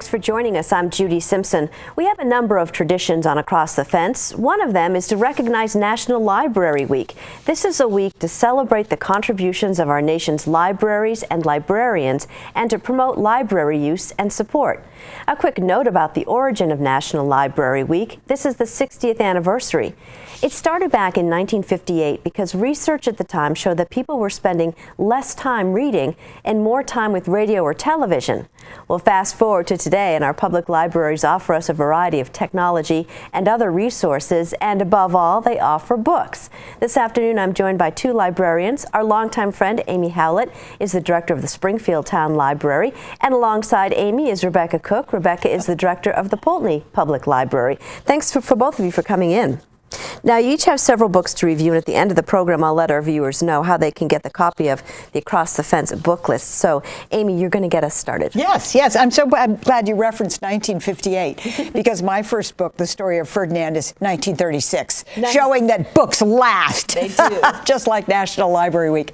Thanks for joining us. I'm Judy Simpson. We have a number of traditions on Across the Fence. One of them is to recognize National Library Week. This is a week to celebrate the contributions of our nation's libraries and librarians and to promote library use and support. A quick note about the origin of National Library Week. This is the 60th anniversary. It started back in 1958 because research at the time showed that people were spending less time reading and more time with radio or television. Well, fast forward to today, and our public libraries offer us a variety of technology and other resources, and above all, they offer books. This afternoon, I'm joined by two librarians. Our longtime friend, Amy Howlett, is the director of the Springfield Town Library, and alongside Amy is Rebecca Cook. Rebecca is the director of the Poultney Public Library. Thanks for both of you for coming in. Now, you each have several books to review, and at the end of the program, I'll let our viewers know how they can get the copy of the Across the Fence book list. So, Amy, you're going to get us started. Yes. I'm so glad you referenced 1958, because my first book, The Story of Ferdinand, is 1936, nice. Showing that books last. They do. Just like National Library Week.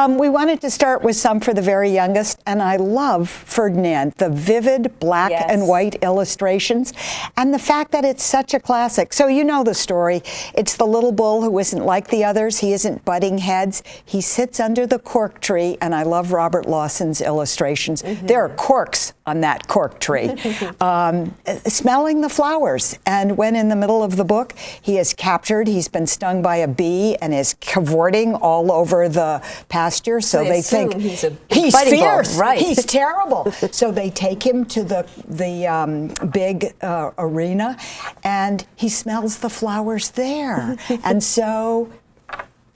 We wanted to start with some for the very youngest, and I love Ferdinand, the vivid black and white illustrations, and the fact that it's such a classic. So you know the story. It's the little bull who isn't like the others. He isn't butting heads. He sits under the cork tree, and I love Robert Lawson's illustrations. There are corks on that cork tree, smelling the flowers. And when in the middle of the book, he is captured, he's been stung by a bee and is cavorting all over the pasture. So they think he's fierce, right? He's terrible. So they take him to the big arena, and he smells the flowers there. And so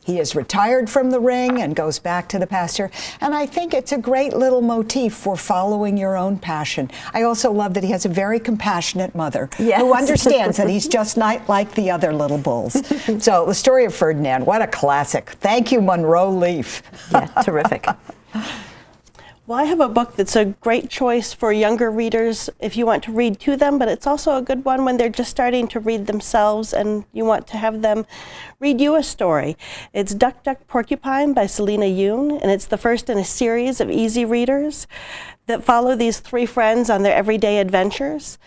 he is retired from the ring and goes back to the pasture. And I think it's a great little motif for following your own passion. I also love that he has a very compassionate mother who understands that he's just not like the other little bulls. So The Story of Ferdinand, what a classic. Thank you, Monroe Leaf. Yeah, terrific. Well, I have a book that's a great choice for younger readers if you want to read to them, but it's also a good one when they're just starting to read themselves and you want to have them read you a story. It's Duck, Duck, Porcupine by Selena Yoon, and it's the first in a series of easy readers that follow these three friends on their everyday adventures.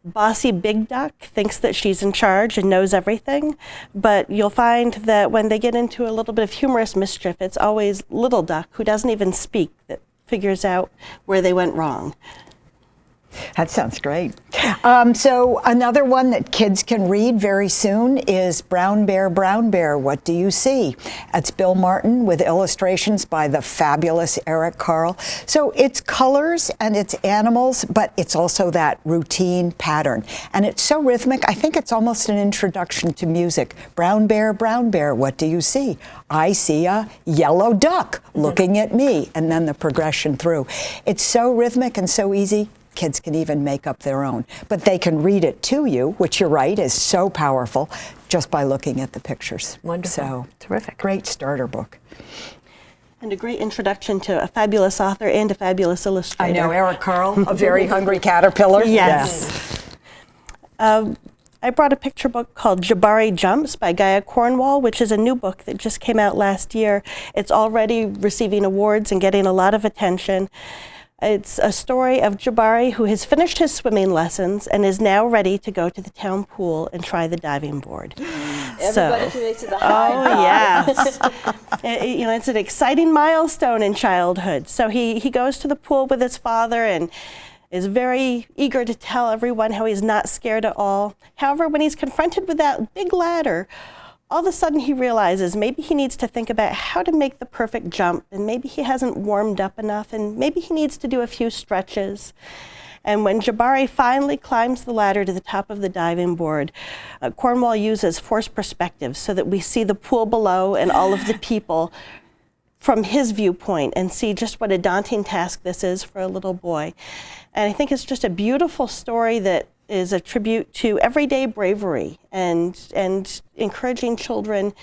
Bossy Big Duck thinks that she's in charge and knows everything, but you'll find that when they get into a little bit of humorous mischief, it's always Little Duck, who doesn't even speak, that figures out where they went wrong. That sounds great. So another one that kids can read very soon is Brown Bear, What Do You See? It's Bill Martin with illustrations by the fabulous Eric Carle. So it's colors and it's animals, but it's also that routine pattern. And it's so rhythmic, I think it's almost an introduction to music. Brown Bear, what do you see? I see a yellow duck looking at me, and then the progression through. It's so rhythmic and so easy. Kids can even make up their own, but they can read it to you, which you're right is so powerful, just by looking at the pictures. Wonderful. So terrific. Great starter book. And a great introduction to a fabulous author and a fabulous illustrator. I know, Eric Carle, a very hungry caterpillar. Yes. I brought a picture book called Jabari Jumps by Gaia Cornwall, which is a new book that just came out last year. It's already receiving awards and getting a lot of attention. It's a story of Jabari, who has finished his swimming lessons and is now ready to go to the town pool and try the diving board. Everybody can make it to the high. Oh, yes. It's an exciting milestone in childhood. So he goes to the pool with his father and is very eager to tell everyone how he's not scared at all. However, when he's confronted with that big ladder, all of a sudden he realizes maybe he needs to think about how to make the perfect jump, and maybe he hasn't warmed up enough, and maybe he needs to do a few stretches. And when Jabari finally climbs the ladder to the top of the diving board, Cornwall uses forced perspective so that we see the pool below and all of the people from his viewpoint and see just what a daunting task this is for a little boy. And I think it's just a beautiful story that is a tribute to everyday bravery and encouraging children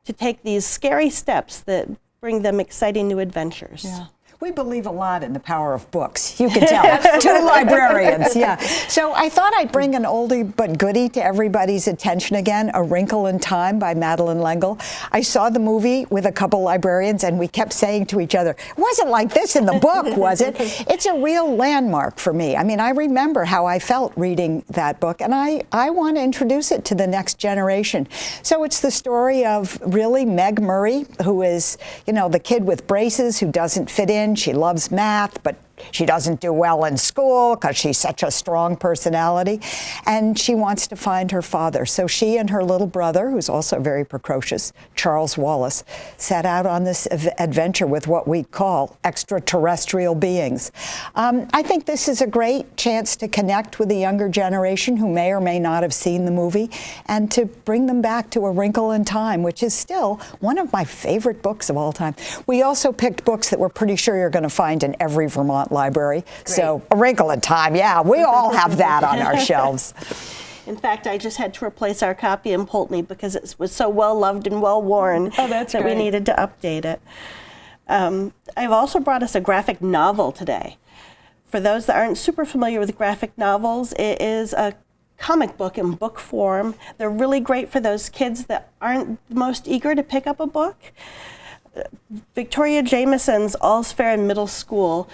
to take these scary steps that bring them exciting new adventures. Yeah. We believe a lot in the power of books. You can tell. Two librarians, yeah. So I thought I'd bring an oldie but goodie to everybody's attention again, A Wrinkle in Time by Madeleine L'Engle. I saw the movie with a couple librarians, and we kept saying to each other, it wasn't like this in the book, was it? It's a real landmark for me. I mean, I remember how I felt reading that book, and I want to introduce it to the next generation. So it's the story of really Meg Murray, who is, you know, the kid with braces who doesn't fit in. She loves math, but she doesn't do well in school because she's such a strong personality, and she wants to find her father. So she and her little brother, who's also very precocious, Charles Wallace, set out on this adventure with what we call extraterrestrial beings. I think this is a great chance to connect with the younger generation who may or may not have seen the movie, and to bring them back to A Wrinkle in Time, which is still one of my favorite books of all time. We also picked books that we're pretty sure you're going to find in every Vermont library. Great. So A Wrinkle in Time, yeah, we all have that on our shelves. In fact, I just had to replace our copy in Pulteney because it was so well loved and well worn that we needed to update it. I've also brought us a graphic novel today. For those that aren't super familiar with graphic novels, it is a comic book in book form. They're really great for those kids that aren't most eager to pick up a book. Victoria Jameson's All's Fair in Middle School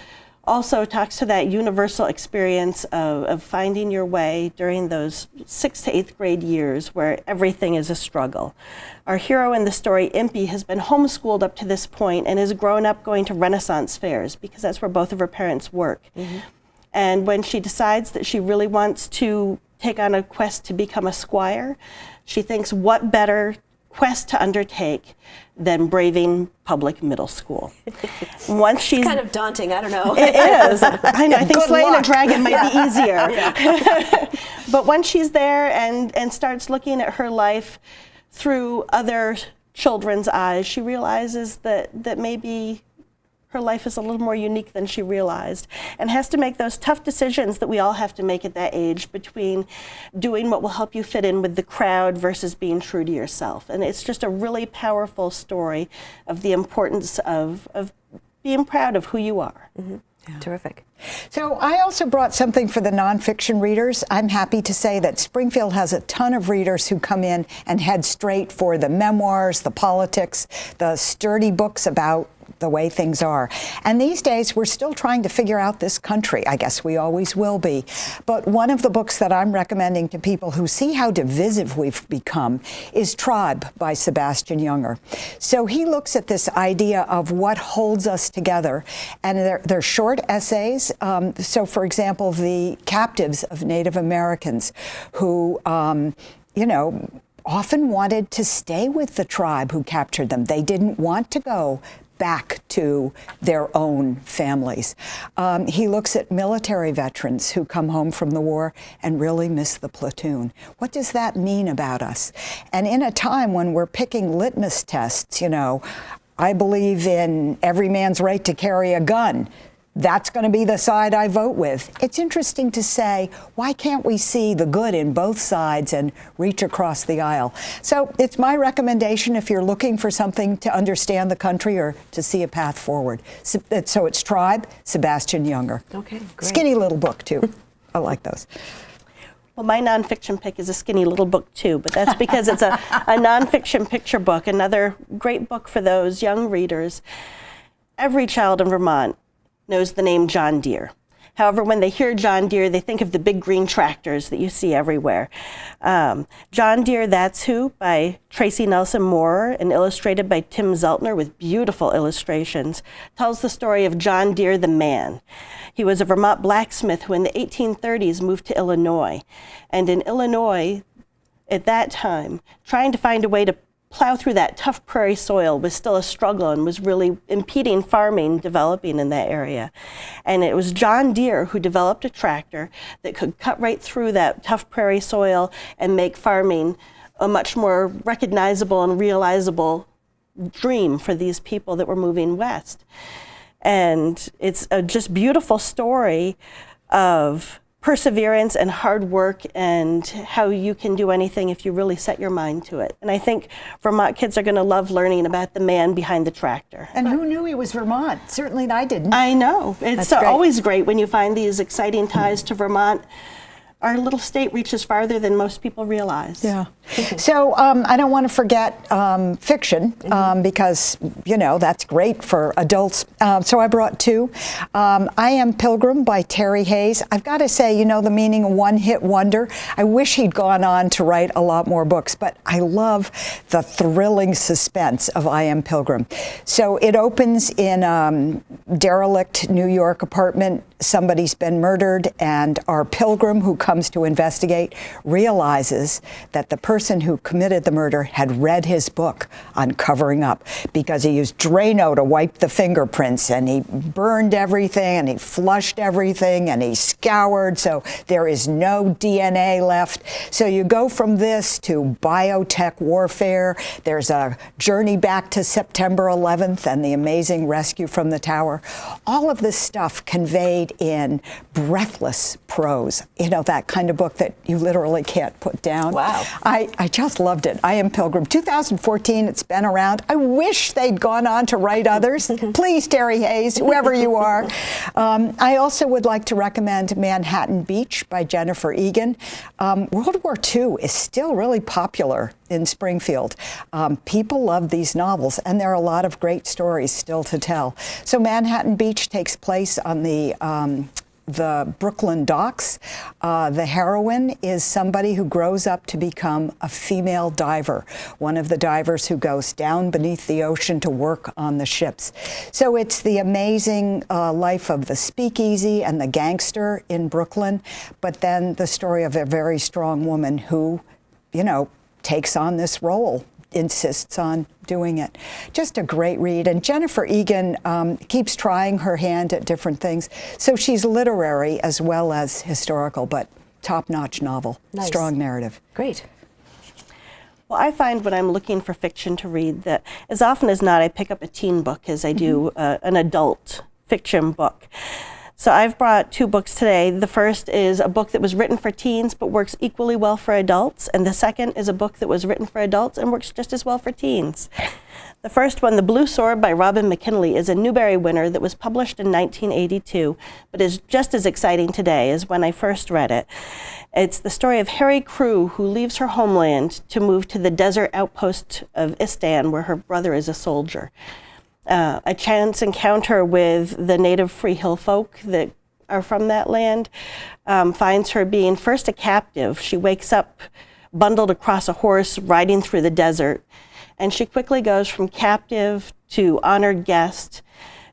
also talks to that universal experience of finding your way during those 6th to 8th grade years where everything is a struggle. Our hero in the story, Impy, has been homeschooled up to this point and has grown up going to Renaissance fairs because that's where both of her parents work. Mm-hmm. And when she decides that she really wants to take on a quest to become a squire, she thinks, what better quest to undertake than braving public middle school. Once she's it's kind of daunting, I don't know. It is. I know. I think slaying a dragon might be easier. Yeah. But once she's there and starts looking at her life through other children's eyes, she realizes that maybe her life is a little more unique than she realized, and has to make those tough decisions that we all have to make at that age between doing what will help you fit in with the crowd versus being true to yourself. And it's just a really powerful story of the importance of being proud of who you are. Mm-hmm. Yeah. Terrific. So I also brought something for the nonfiction readers. I'm happy to say that Springfield has a ton of readers who come in and head straight for the memoirs, the politics, the sturdy books about the way things are. And these days, we're still trying to figure out this country. I guess we always will be. But one of the books that I'm recommending to people who see how divisive we've become is Tribe by Sebastian Junger. So he looks at this idea of what holds us together. And they're short essays. So, for example, the captives of Native Americans who, often wanted to stay with the tribe who captured them. They didn't want to go back to their own families. He looks at military veterans who come home from the war and really miss the platoon. What does that mean about us? And in a time when we're picking litmus tests, I believe in every man's right to carry a gun. That's going to be the side I vote with. It's interesting to say, why can't we see the good in both sides and reach across the aisle? So it's my recommendation if you're looking for something to understand the country or to see a path forward. So it's Tribe, Sebastian Junger. Okay, great. Skinny little book, too. I like those. Well, my nonfiction pick is a skinny little book, too, but that's because it's a nonfiction picture book, another great book for those young readers. Every child in Vermont knows the name John Deere. However, when they hear John Deere, they think of the big green tractors that you see everywhere. John Deere, That's Who by Tracy Nelson Moore and illustrated by Tim Zeltner with beautiful illustrations, tells the story of John Deere the man. He was a Vermont blacksmith who in the 1830s moved to Illinois. And in Illinois, at that time, trying to find a way to plow through that tough prairie soil was still a struggle and was really impeding farming developing in that area. And it was John Deere who developed a tractor that could cut right through that tough prairie soil and make farming a much more recognizable and realizable dream for these people that were moving west. And it's a just beautiful story of perseverance and hard work and how you can do anything if you really set your mind to it. And I think Vermont kids are going to love learning about the man behind the tractor. And who knew he was Vermont? Certainly I didn't. I know. It's That's great. always great when you find these exciting ties to Vermont. Our little state reaches farther than most people realize. Yeah. So I don't want to forget fiction because, you know, that's great for adults. So I brought two. I Am Pilgrim by Terry Hayes. I've got to say, you know, the meaning of one-hit wonder. I wish he'd gone on to write a lot more books, but I love the thrilling suspense of I Am Pilgrim. So it opens in a derelict New York apartment. Somebody's been murdered, and our pilgrim who comes to investigate realizes that the person who committed the murder had read his book on covering up, because he used Drano to wipe the fingerprints, and he burned everything, and he flushed everything, and he scoured, so there is no DNA left. So you go from this to biotech warfare. There's a journey back to September 11th and the amazing rescue from the tower. All of this stuff conveyed in breathless prose. You know, that kind of book that you literally can't put down. Wow. I just loved it. I Am Pilgrim. 2014, it's been around. I wish they'd gone on to write others. Please, Terry Hayes, whoever you are. I also would like to recommend Manhattan Beach by Jennifer Egan. World War II is still really popular in Springfield. People love these novels, and there are a lot of great stories still to tell. So Manhattan Beach takes place on the Brooklyn docks. The heroine is somebody who grows up to become a female diver, one of the divers who goes down beneath the ocean to work on the ships. So it's the amazing life of the speakeasy and the gangster in Brooklyn, but then the story of a very strong woman who, you know, takes on this role, insists on doing it. Just a great read. And Jennifer Egan keeps trying her hand at different things. So she's literary as well as historical, but top-notch novel. Nice. Strong narrative. Great. Well, I find when I'm looking for fiction to read that as often as not I pick up a teen book as I do an adult fiction book. So I've brought two books today. The first is a book that was written for teens but works equally well for adults, and the second is a book that was written for adults and works just as well for teens. The first one, The Blue Sword by Robin McKinley, is a Newbery winner that was published in 1982, but is just as exciting today as when I first read it. It's the story of Harry Crew, who leaves her homeland to move to the desert outpost of Istan, where her brother is a soldier. A chance encounter with the native Free Hill folk that are from that land finds her being first a captive. She wakes up bundled across a horse riding through the desert, and she quickly goes from captive to honored guest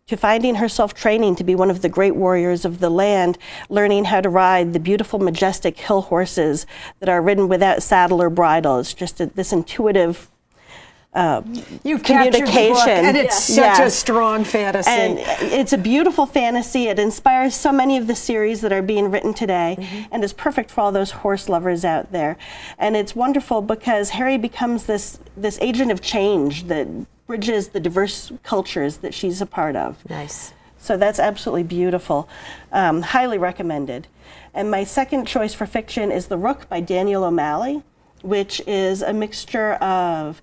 to finding herself training to be one of the great warriors of the land, learning how to ride the beautiful, majestic hill horses that are ridden without saddle or bridle. It's just this intuitive You've captured the book, and it's such a strong fantasy. And it's a beautiful fantasy. It inspires so many of the series that are being written today, and is perfect for all those horse lovers out there. And it's wonderful because Harry becomes this agent of change that bridges the diverse cultures that she's a part of. Nice. So that's absolutely beautiful. Highly recommended. And my second choice for fiction is The Rook by Daniel O'Malley, which is a mixture of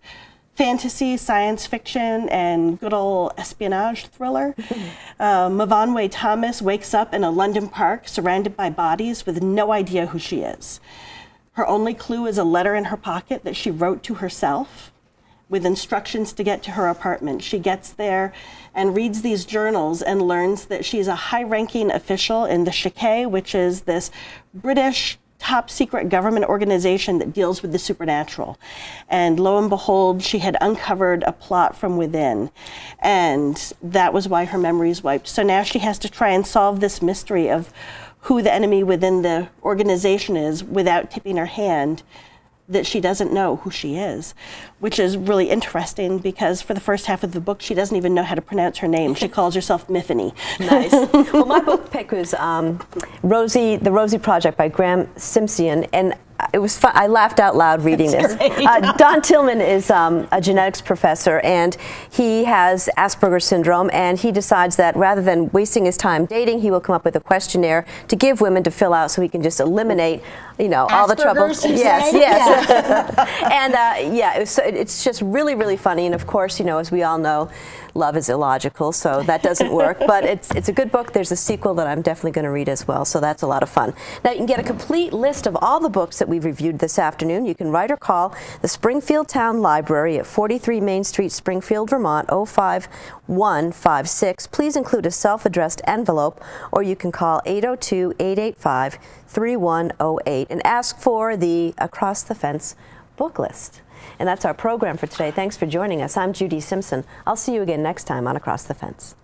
fantasy, science fiction, and good old espionage thriller. Mavonwe Thomas wakes up in a London park surrounded by bodies with no idea who she is. Her only clue is a letter in her pocket that she wrote to herself with instructions to get to her apartment. She gets there and reads these journals and learns that she's a high-ranking official in the Checquy, which is this British top secret government organization that deals with the supernatural. And lo and behold, she had uncovered a plot from within. And that was why her memory is wiped. So now she has to try and solve this mystery of who the enemy within the organization is without tipping her hand that she doesn't know who she is, which is really interesting because for the first half of the book, she doesn't even know how to pronounce her name. She calls herself Mythony. Nice. Well, my book pick was The Rosie Project by Graham Simpson, and it was fun. I laughed out loud reading this. Don Tillman is a genetics professor, and he has Asperger's syndrome, and he decides that rather than wasting his time dating, he will come up with a questionnaire to give women to fill out so he can just eliminate, all the trouble. Yes. And it's just really, really funny. And of course, as we all know, love is illogical, so that doesn't work. But it's a good book. There's a sequel that I'm definitely going to read as well, so that's a lot of fun. Now, you can get a complete list of all the books that we've reviewed this afternoon. You can write or call the Springfield Town Library at 43 Main Street, Springfield, Vermont, 05156. Please include a self-addressed envelope, or you can call 802-885-3108 and ask for the Across the Fence book list. And that's our program for today. Thanks for joining us. I'm Judy Simpson. I'll see you again next time on Across the Fence.